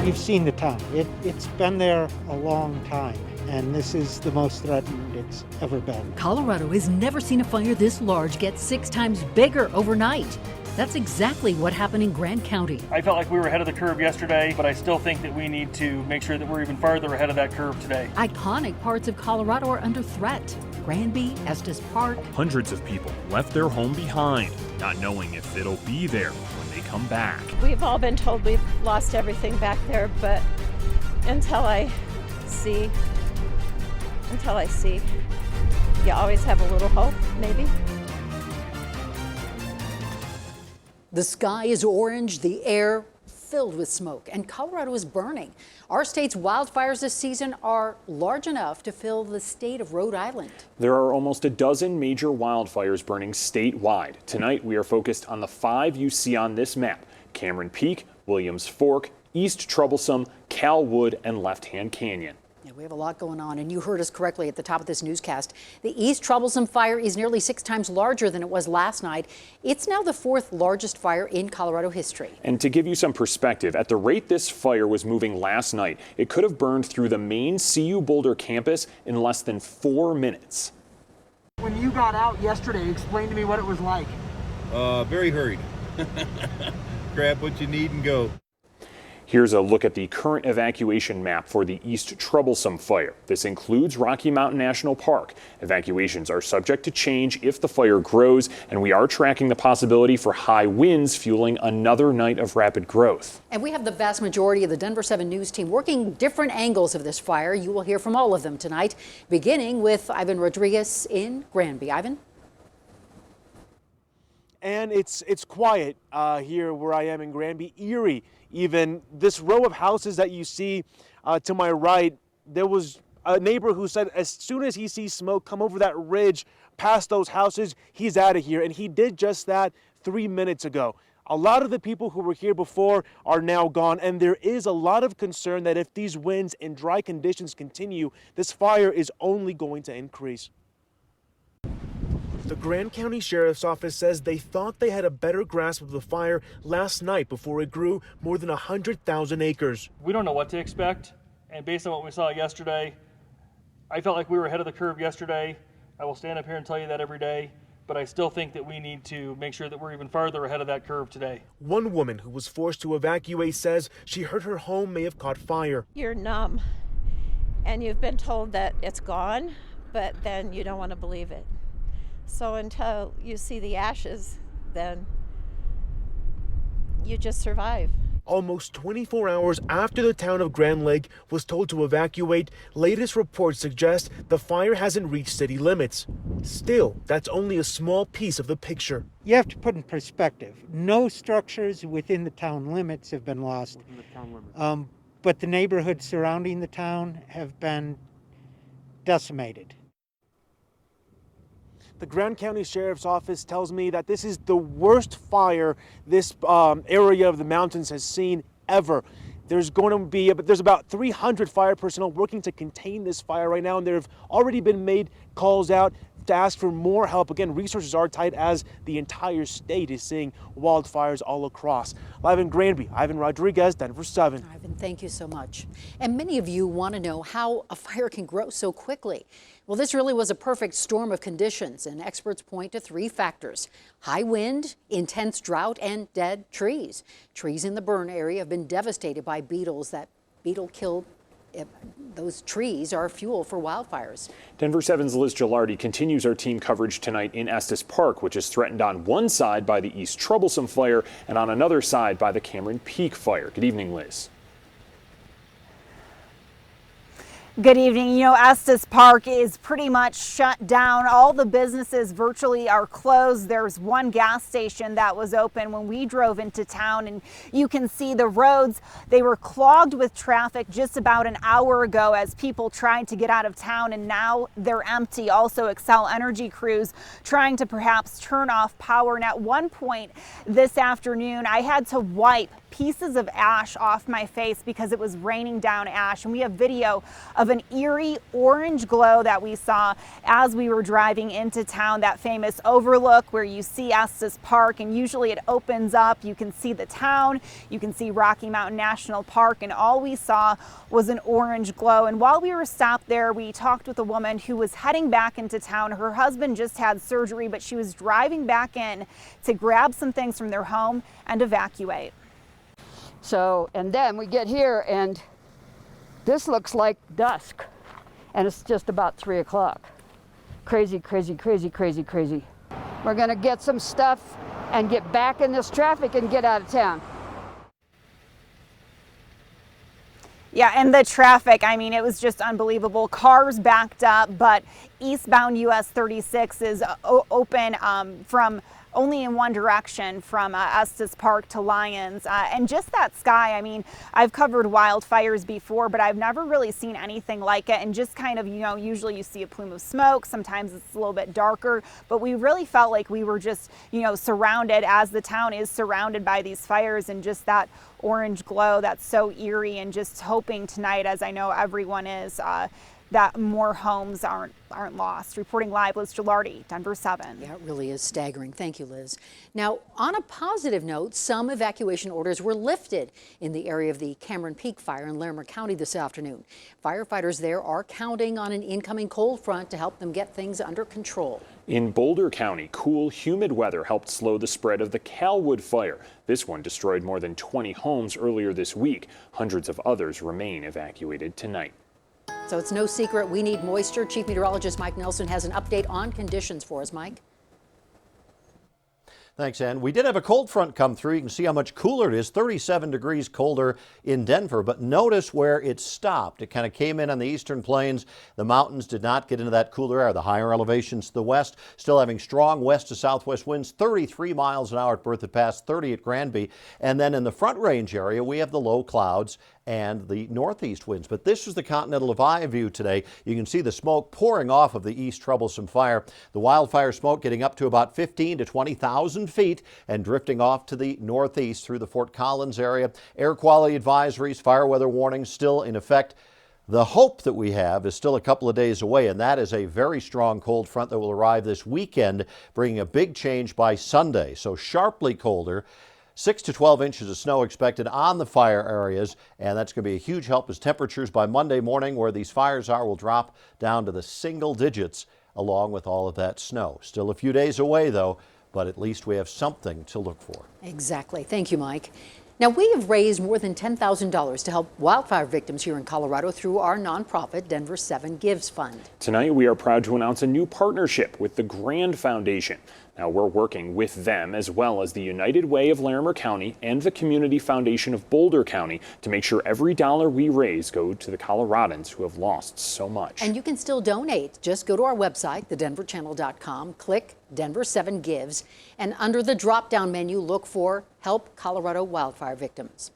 You've seen the town. It's been there a long time, and this is the most threatened it's ever been. Colorado has never seen a fire this large get 6 times bigger overnight. That's exactly what happened in Grant County. I felt like we were ahead of the curve yesterday, but I still think that we need to make sure that we're even farther ahead of that curve today. Iconic parts of Colorado are under threat. Granby, Estes Park. Hundreds of people left their home behind, not knowing if it'll be there when they come back. We've all been told we've lost everything back there, but until I see, you always have a little hope, maybe. The sky is orange, the air filled with smoke, and Colorado is burning. Our state's wildfires this season are large enough to fill the state of Rhode Island. There are almost a dozen major wildfires burning statewide. Tonight, we are focused on the 5 you see on this map: Cameron Peak, Williams Fork, East Troublesome, Calwood, and Left Hand Canyon. Yeah, we have a lot going on, and you heard us correctly at the top of this newscast. The East Troublesome Fire is nearly 6 times larger than it was last night. It's now the 4th largest fire in Colorado history. And to give you some perspective, at the rate this fire was moving last night, it could have burned through the main CU Boulder campus in less than 4 minutes. When you got out yesterday, explain to me what it was like. Very hurried. Grab what you need and go. Here's a look at the current evacuation map for the East Troublesome Fire. This includes Rocky Mountain National Park. Evacuations are subject to change if the fire grows, and we are tracking the possibility for high winds fueling another night of rapid growth. And we have the vast majority of the Denver 7 News team working different angles of this fire. You will hear from all of them tonight, beginning with Ivan Rodriguez in Granby. Ivan? And it's quiet here where I am in Granby, eerie. Even this row of houses that you see to my right, there was a neighbor who said as soon as he sees smoke come over that ridge past those houses, he's out of here. And he did just that 3 minutes ago. A lot of the people who were here before are now gone, and there is a lot of concern that if these winds and dry conditions continue, this fire is only going to increase. The Grant County Sheriff's Office says they thought they had a better grasp of the fire last night before it grew more than 100,000 acres. We don't know what to expect, and based on what we saw yesterday, I felt like we were ahead of the curve yesterday. I will stand up here and tell you that every day, but I still think that we need to make sure that we're even farther ahead of that curve today. One woman who was forced to evacuate says she heard her home may have caught fire. You're numb, and you've been told that it's gone, but then you don't want to believe it. So until you see the ashes, then you just survive. Almost 24 hours after the town of Grand Lake was told to evacuate, latest reports suggest the fire hasn't reached city limits. Still, that's only a small piece of the picture. You have to put in perspective. No structures within the town limits have been lost, but the neighborhoods surrounding the town have been decimated. The Grant County Sheriff's Office tells me that this is the worst fire this area of the mountains has seen ever. There's about 300 fire personnel working to contain this fire right now, and there have already been made calls out to ask for more help. Again, resources are tight as the entire state is seeing wildfires all across. Live in Granby, Ivan Rodriguez, Denver 7. Ivan, thank you so much. And many of you want to know how a fire can grow so quickly. Well, this really was a perfect storm of conditions, and experts point to 3 factors: high wind, intense drought, and dead trees. Trees in the burn area have been devastated by beetles. That beetle killed those trees are fuel for wildfires. Denver 7's Liz Gilardi continues our team coverage tonight in Estes Park, which is threatened on one side by the East Troublesome Fire and on another side by the Cameron Peak Fire. Good evening, Liz. Good evening. You know, Estes Park is pretty much shut down. All the businesses virtually are closed. There's one gas station that was open when we drove into town, and you can see the roads. They were clogged with traffic just about an hour ago as people tried to get out of town, and now they're empty. Also, Xcel Energy crews trying to perhaps turn off power. And at one point this afternoon, I had to wipe pieces of ash off my face because it was raining down ash, and we have video of an eerie orange glow that we saw as we were driving into town. That famous overlook where you see Estes Park, and usually it opens up. You can see the town, you can see Rocky Mountain National Park, and all we saw was an orange glow. And while we were stopped there, we talked with a woman who was heading back into town. Her husband just had surgery, but she was driving back in to grab some things from their home and evacuate. So, and then we get here and this looks like dusk, and it's just about 3 o'clock. Crazy, crazy, crazy, crazy, crazy. We're gonna get some stuff and get back in this traffic and get out of town. Yeah, and the traffic, I mean, it was just unbelievable. Cars backed up, but eastbound US 36 is open from only in one direction from Estes Park to Lyons. And just that sky, I mean, I've covered wildfires before, but I've never really seen anything like it. And just kind of, you know, usually you see a plume of smoke, sometimes it's a little bit darker, but we really felt like we were just, you know, surrounded, as the town is surrounded by these fires, and just that orange glow that's so eerie. And just hoping tonight, as I know everyone is, that more homes aren't lost. Reporting live, Liz Gilardi, Denver 7. Yeah, it really is staggering. Thank you, Liz. Now, on a positive note, some evacuation orders were lifted in the area of the Cameron Peak fire in Larimer County this afternoon. Firefighters there are counting on an incoming cold front to help them get things under control. In Boulder County, cool, humid weather helped slow the spread of the Calwood fire. This one destroyed more than 20 homes earlier this week. Hundreds of others remain evacuated tonight. So it's no secret we need moisture. Chief Meteorologist Mike Nelson has an update on conditions for us. Mike? Thanks, Ann. We did have a cold front come through. You can see how much cooler it is, 37 degrees colder in Denver, but notice where it stopped. It kind of came in on the eastern plains. The mountains did not get into that cooler air. The higher elevations to the west, still having strong west to southwest winds, 33 miles an hour at Berthoud Pass, 30 at Granby. And then in the Front Range area, we have the low clouds and the northeast winds. But this is the Continental Divide view today. You can see the smoke pouring off of the East Troublesome Fire. The wildfire smoke getting up to about 15 to 20,000 feet and drifting off to the northeast through the Fort Collins area. Air quality advisories, fire weather warnings still in effect. The hope that we have is still a couple of days away, and that is a very strong cold front that will arrive this weekend, bringing a big change by Sunday. So sharply colder. 6 to 12 inches of snow expected on the fire areas, and that's going to be a huge help as temperatures by Monday morning, where these fires are, will drop down to the single digits along with all of that snow. Still a few days away, though, but at least we have something to look for. Exactly. Thank you, Mike. Now, we have raised more than $10,000 to help wildfire victims here in Colorado through our nonprofit Denver 7 Gives Fund. Tonight, we are proud to announce a new partnership with the Grand Foundation. Now, we're working with them as well as the United Way of Larimer County and the Community Foundation of Boulder County to make sure every dollar we raise goes to the Coloradans who have lost so much. And you can still donate. Just go to our website, thedenverchannel.com, click Denver 7 Gives, and under the drop-down menu, look for Help Colorado Wildfire Victims.